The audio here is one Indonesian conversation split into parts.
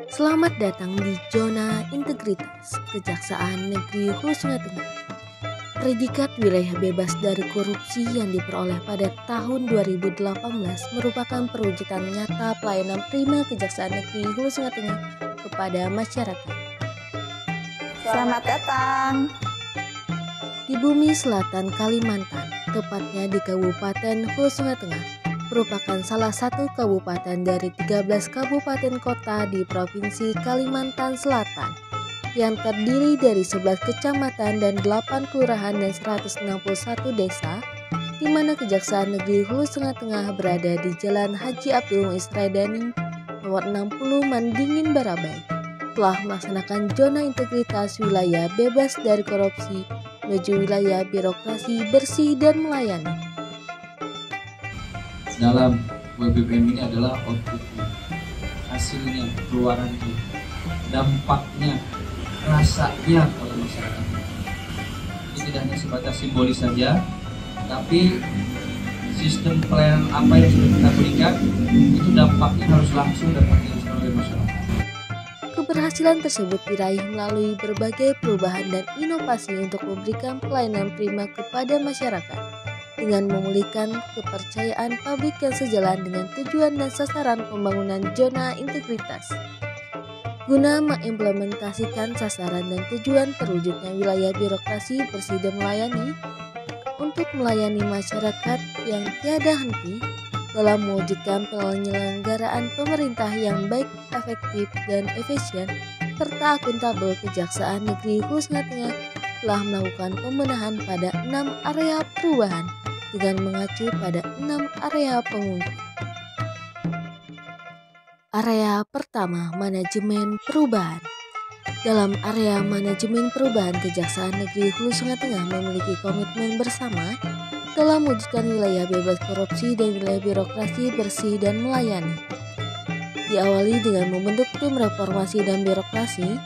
Selamat datang di Zona Integritas Kejaksaan Negeri Hulu Sungai Tengah. Predikat wilayah bebas dari korupsi yang diperoleh pada tahun 2018 merupakan perwujudan nyata pelayanan prima Kejaksaan Negeri Hulu Sungai Tengah kepada masyarakat. Selamat datang Di bumi selatan Kalimantan, tepatnya di Kabupaten Hulu Sungai Tengah, merupakan salah satu kabupaten dari 13 kabupaten kota di Provinsi Kalimantan Selatan yang terdiri dari 11 kecamatan dan 8 kelurahan dan 161 desa, di mana Kejaksaan Negeri Hulu Sungai Tengah berada di Jalan Haji Abdul Muiz Raidhani nomor 60 Mandingin Barabai, telah melaksanakan zona integritas wilayah bebas dari korupsi menuju wilayah birokrasi bersih dan melayani. Dalam WBPM ini adalah outputnya, hasilnya, keluarannya, dampaknya, rasanya pada masyarakat. Ini tidak hanya sebatas simbolis saja, tapi sistem pelayanan apa yang sudah kita berikan itu dampaknya harus langsung dapat dirasakan oleh masyarakat. Keberhasilan tersebut diraih melalui berbagai perubahan dan inovasi untuk memberikan pelayanan prima kepada masyarakat, dengan memulihkan kepercayaan publik yang sejalan dengan tujuan dan sasaran pembangunan zona integritas. Guna mengimplementasikan sasaran dan tujuan terwujudnya wilayah birokrasi bersih dan melayani, untuk melayani masyarakat yang tiada henti dalam mewujudkan penyelenggaraan pemerintah yang baik, efektif, dan efisien, serta akuntabel, Kejaksaan Negeri Hulu Sungai Tengah telah melakukan pembenahan pada 6 area perubahan dengan mengacu pada 6 area pengungsi. Area pertama, manajemen perubahan. Dalam area manajemen perubahan, Kejaksaan Negeri Hulu Sungai Tengah memiliki komitmen bersama dalam mewujudkan wilayah bebas korupsi dan wilayah birokrasi bersih dan melayani. Diawali dengan membentuk tim reformasi dan birokrasi,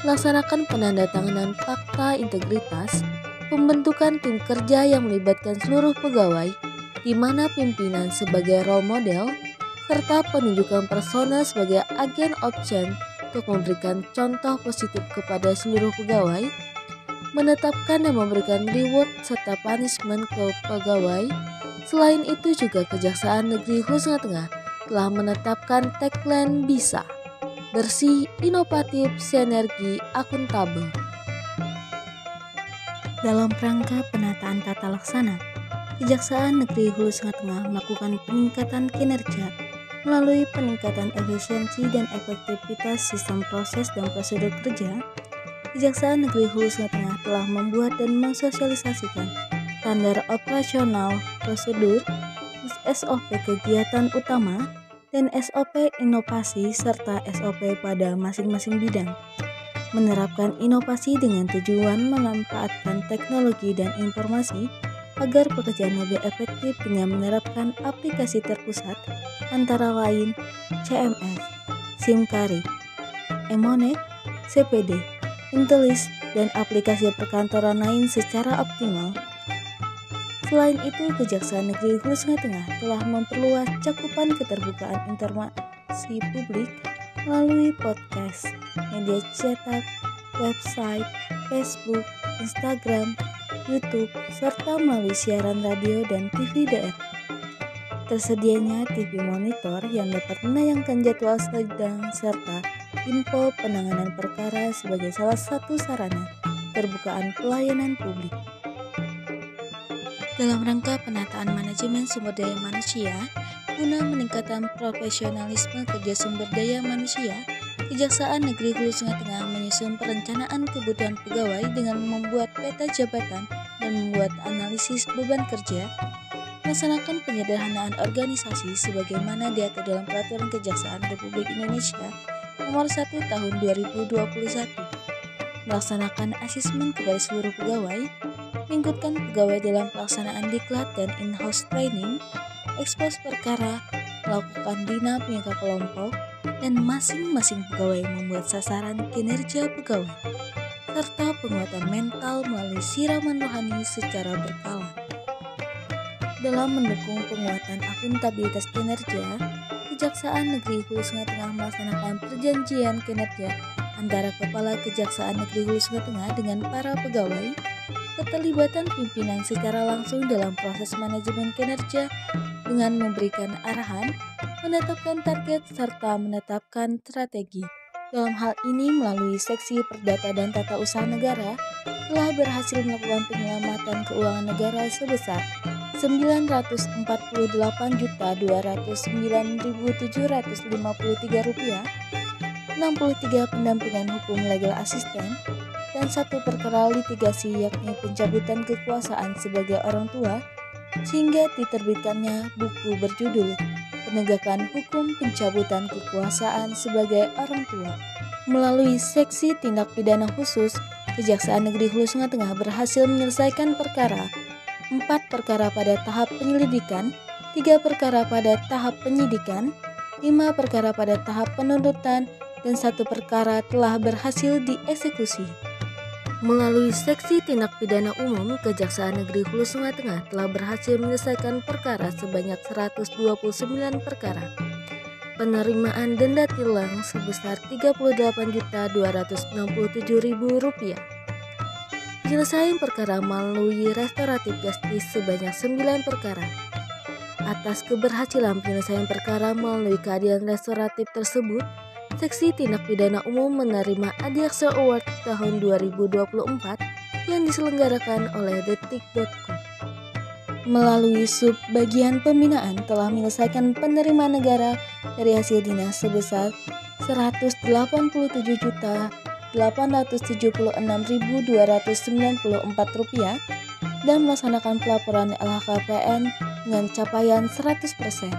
melaksanakan penandatanganan fakta integritas, pembentukan tim kerja yang melibatkan seluruh pegawai, di mana pimpinan sebagai role model, serta penunjukan personel sebagai agen of change untuk memberikan contoh positif kepada seluruh pegawai, menetapkan dan memberikan reward serta punishment ke pegawai. Selain itu juga Kejaksaan Negeri Hulu Sungai Tengah telah menetapkan tagline BISA, bersih, inovatif, sinergi, akuntabel. Dalam rangka penataan tata laksana, Kejaksaan Negeri Hulu Sungai Tengah melakukan peningkatan kinerja melalui peningkatan efisiensi dan efektivitas sistem proses dan prosedur kerja. Kejaksaan Negeri Hulu Sungai Tengah telah membuat dan mensosialisasikan standar operasional prosedur, SOP kegiatan utama, dan SOP inovasi serta SOP pada masing-masing bidang. Menerapkan inovasi dengan tujuan memanfaatkan teknologi dan informasi agar pekerjaan lebih efektif dengan menerapkan aplikasi terpusat antara lain CMS, SIMKARI, Emonet, CPD, Intelis, dan aplikasi perkantoran lain secara optimal. Selain itu, Kejaksaan Negeri Hulu Sungai Tengah telah memperluas cakupan keterbukaan informasi publik melalui podcast, media cetak, website, Facebook, Instagram, YouTube, serta melalui siaran radio dan TV daerah. Tersedianya TV monitor yang dapat menayangkan jadwal sidang serta info penanganan perkara sebagai salah satu sarana keterbukaan pelayanan publik. Dalam rangka penataan manajemen sumber daya manusia, guna meningkatkan profesionalisme kerja sumber daya manusia, Kejaksaan Negeri Hulu Sungai Tengah menyusun perencanaan kebutuhan pegawai dengan membuat peta jabatan dan membuat analisis beban kerja, melaksanakan penyederhanaan organisasi sebagaimana diatur dalam Peraturan Kejaksaan Republik Indonesia Nomor 1 Tahun 2021, melaksanakan asesmen kepada seluruh pegawai, mengikutkan pegawai dalam pelaksanaan diklat dan in-house training, ekspos perkara, melakukan dina penyekat kelompok, dan masing-masing pegawai membuat sasaran kinerja pegawai, serta penguatan mental melalui siraman rohani secara berkala. Dalam mendukung penguatan akuntabilitas kinerja, Kejaksaan Negeri Hulu Sungai Tengah melaksanakan perjanjian kinerja antara Kepala Kejaksaan Negeri Hulu Sungai Tengah dengan para pegawai, keterlibatan pimpinan secara langsung dalam proses manajemen kinerja dengan memberikan arahan, menetapkan target, serta menetapkan strategi. Dalam hal ini melalui Seksi Perdata dan Tata Usaha Negara telah berhasil melakukan penyelamatan keuangan negara sebesar Rp948.209.753, 63 pendampingan hukum legal assistant, dan 1 perkara litigasi yakni pencabutan kekuasaan sebagai orang tua, sehingga diterbitkannya buku berjudul Penegakan Hukum Pencabutan Kekuasaan sebagai Orang Tua. Melalui Seksi Tindak Pidana Khusus, Kejaksaan Negeri Hulu Sungai Tengah berhasil menyelesaikan perkara 4 perkara pada tahap penyelidikan, 3 perkara pada tahap penyidikan, 5 perkara pada tahap penuntutan, dan 1 perkara telah berhasil dieksekusi. Melalui Seksi Tindak Pidana Umum, Kejaksaan Negeri Hulu Sungai Tengah telah berhasil menyelesaikan perkara sebanyak 129 perkara. Penerimaan denda tilang sebesar Rp38.267.000. Penyelesaian perkara melalui restoratif justice sebanyak 9 perkara. Atas keberhasilan penyelesaian perkara melalui keadilan restoratif tersebut, Seksi Tindak Pidana Umum menerima Adiaksa Award tahun 2024 yang diselenggarakan oleh Detik.com. Melalui Subbagian Pembinaan telah menyelesaikan penerimaan negara dari hasil dinas sebesar Rp188.876.294 dan melaksanakan pelaporan LHKPN dengan capaian 100%.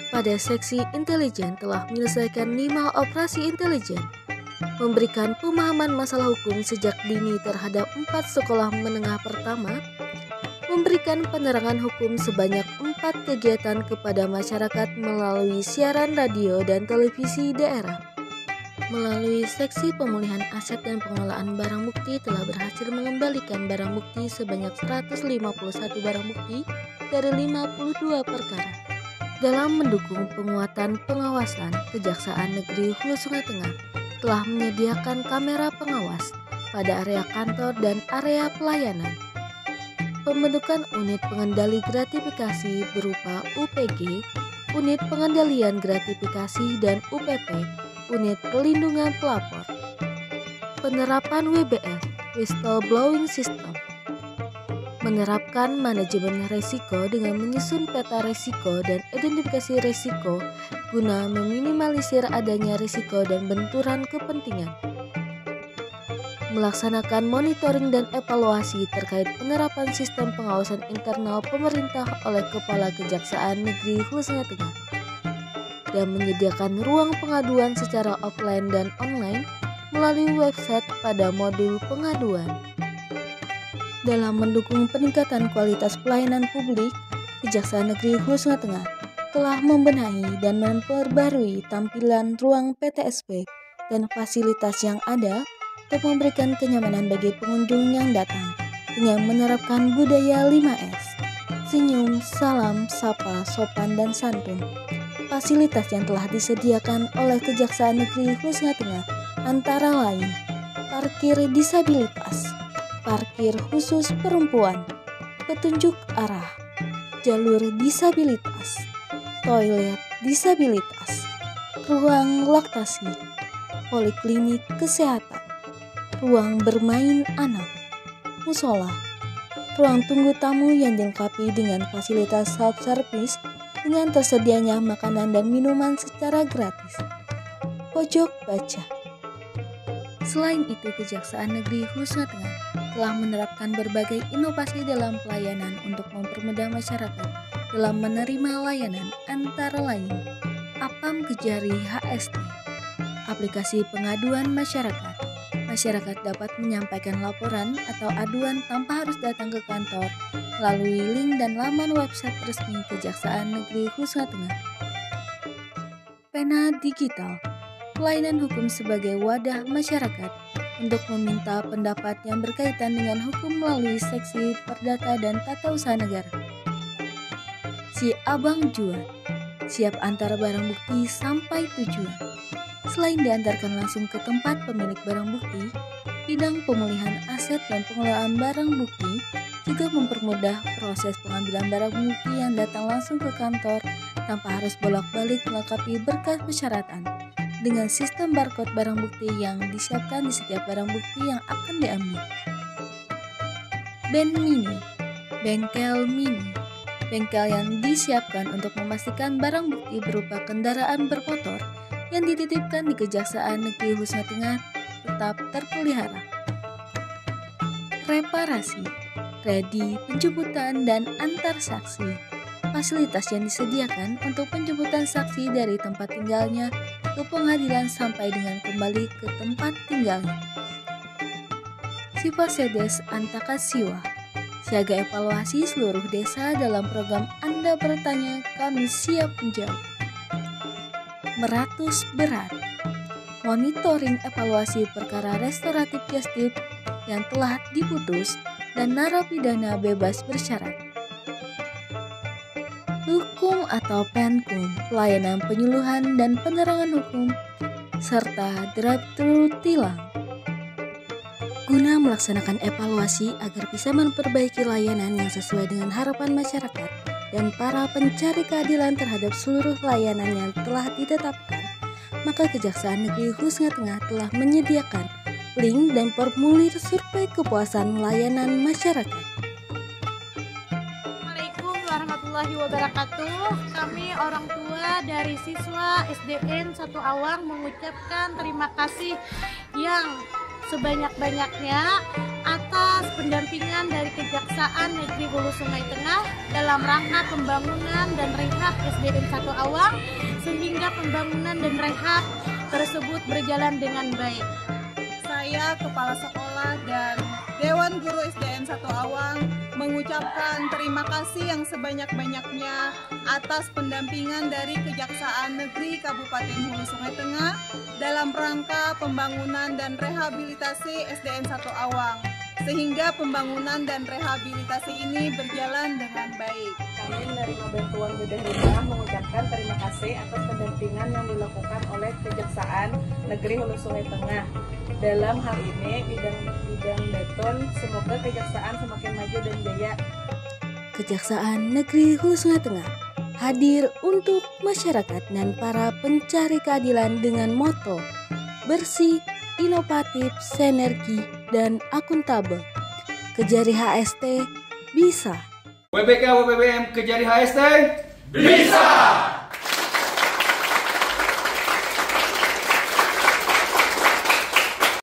Pada Seksi Intelijen telah menyelesaikan 5 operasi intelijen, memberikan pemahaman masalah hukum sejak dini terhadap 4 sekolah menengah pertama, memberikan penerangan hukum sebanyak 4 kegiatan kepada masyarakat melalui siaran radio dan televisi daerah. Melalui Seksi Pemulihan Aset dan Pengelolaan Barang Bukti telah berhasil mengembalikan barang bukti sebanyak 151 barang bukti dari 52 perkara. Dalam mendukung penguatan pengawasan, Kejaksaan Negeri Hulu Sungai Tengah telah menyediakan kamera pengawas pada area kantor dan area pelayanan. Pembentukan unit pengendali gratifikasi berupa UPG, unit pengendalian gratifikasi, dan UPP, unit perlindungan pelapor. Penerapan WBS, Whistleblowing System. Menerapkan manajemen risiko dengan menyusun peta risiko dan identifikasi risiko guna meminimalisir adanya risiko dan benturan kepentingan. Melaksanakan monitoring dan evaluasi terkait penerapan sistem pengawasan internal pemerintah oleh Kepala Kejaksaan Negeri Hulu Sungai Tengah dan menyediakan ruang pengaduan secara offline dan online melalui website pada modul pengaduan. Dalam mendukung peningkatan kualitas pelayanan publik, Kejaksaan Negeri Hulu Sungai Tengah telah membenahi dan memperbarui tampilan ruang PTSP dan fasilitas yang ada untuk memberikan kenyamanan bagi pengunjung yang datang dengan menerapkan budaya 5S, senyum, salam, sapa, sopan, dan santun. Fasilitas yang telah disediakan oleh Kejaksaan Negeri Hulu Sungai Tengah antara lain parkir disabilitas, parkir khusus perempuan, petunjuk arah, jalur disabilitas, toilet disabilitas, ruang laktasi, poliklinik kesehatan, ruang bermain anak, musola, ruang tunggu tamu yang dilengkapi dengan fasilitas self-service dengan tersedianya makanan dan minuman secara gratis, pojok baca. Selain itu, Kejaksaan Negeri Hulu Sungai Tengah telah menerapkan berbagai inovasi dalam pelayanan untuk mempermudah masyarakat dalam menerima layanan, antara lain Apam Kejari HST, aplikasi pengaduan masyarakat. Masyarakat dapat menyampaikan laporan atau aduan tanpa harus datang ke kantor melalui link dan laman website resmi Kejaksaan Negeri Hulu Sungai Tengah. Pena Digital, pelayanan hukum sebagai wadah masyarakat untuk meminta pendapat yang berkaitan dengan hukum melalui Seksi Perdata dan Tata Usaha Negara. Si Abang Juan, siap antar barang bukti sampai tujuan. Selain diantarkan langsung ke tempat pemilik barang bukti, bidang pemulihan aset dan pengelolaan barang bukti juga mempermudah proses pengambilan barang bukti yang datang langsung ke kantor tanpa harus bolak-balik melengkapi berkas persyaratan dengan sistem barcode barang bukti yang disiapkan di setiap barang bukti yang akan diambil. Ben Mini, bengkel mini, bengkel yang disiapkan untuk memastikan barang bukti berupa kendaraan bermotor yang dititipkan di Kejaksaan Negeri Husna Tengah tetap terpelihara. Reparasi, redi penjemputan dan antar saksi, fasilitas yang disediakan untuk penjemputan saksi dari tempat tinggalnya ke pengadilan sampai dengan kembali ke tempat tinggalnya. Sipasedes Antakasiwa, siaga evaluasi seluruh desa dalam program Anda Bertanya Kami Siap Menjawab. Meratus berat, monitoring evaluasi perkara restoratif justice yang telah diputus dan narapidana bebas bersyarat. Hukum atau Penkum, pelayanan penyuluhan dan penerangan hukum, serta drive-thru tilang. Guna melaksanakan evaluasi agar bisa memperbaiki layanan yang sesuai dengan harapan masyarakat dan para pencari keadilan terhadap seluruh layanan yang telah ditetapkan, maka Kejaksaan Negeri Husna Tengah telah menyediakan link dan formulir survei kepuasan layanan masyarakat. Assalamualaikum warahmatullahi wabarakatuh. Kami orang tua dari siswa SDN 1 Awang mengucapkan terima kasih yang sebanyak-banyaknya atas pendampingan dari Kejaksaan Negeri Hulu Sungai Tengah dalam rangka pembangunan dan rehab SDN 1 Awang sehingga pembangunan dan rehab tersebut berjalan dengan baik. Saya, Kepala Sekolah dan Dewan Guru SDN 1 Awang mengucapkan terima kasih yang sebanyak-banyaknya atas pendampingan dari Kejaksaan Negeri Kabupaten Hulu Sungai Tengah dalam rangka pembangunan dan rehabilitasi SDN 1 Awang, sehingga pembangunan dan rehabilitasi ini berjalan dengan baik. Kami menerima bantuan bedah rumah mengucapkan terima kasih atas pendampingan yang dilakukan oleh Kejaksaan Negeri Hulu Sungai Tengah. Dalam hal ini bidang beton, semoga Kejaksaan semakin maju dan jaya. Kejaksaan Negeri Hulu Sungai Tengah hadir untuk masyarakat dan para pencari keadilan dengan moto bersih, inovatif, sinergi, dan akuntabel. Kejari HST bisa. WBK WBBM Kejari HST bisa.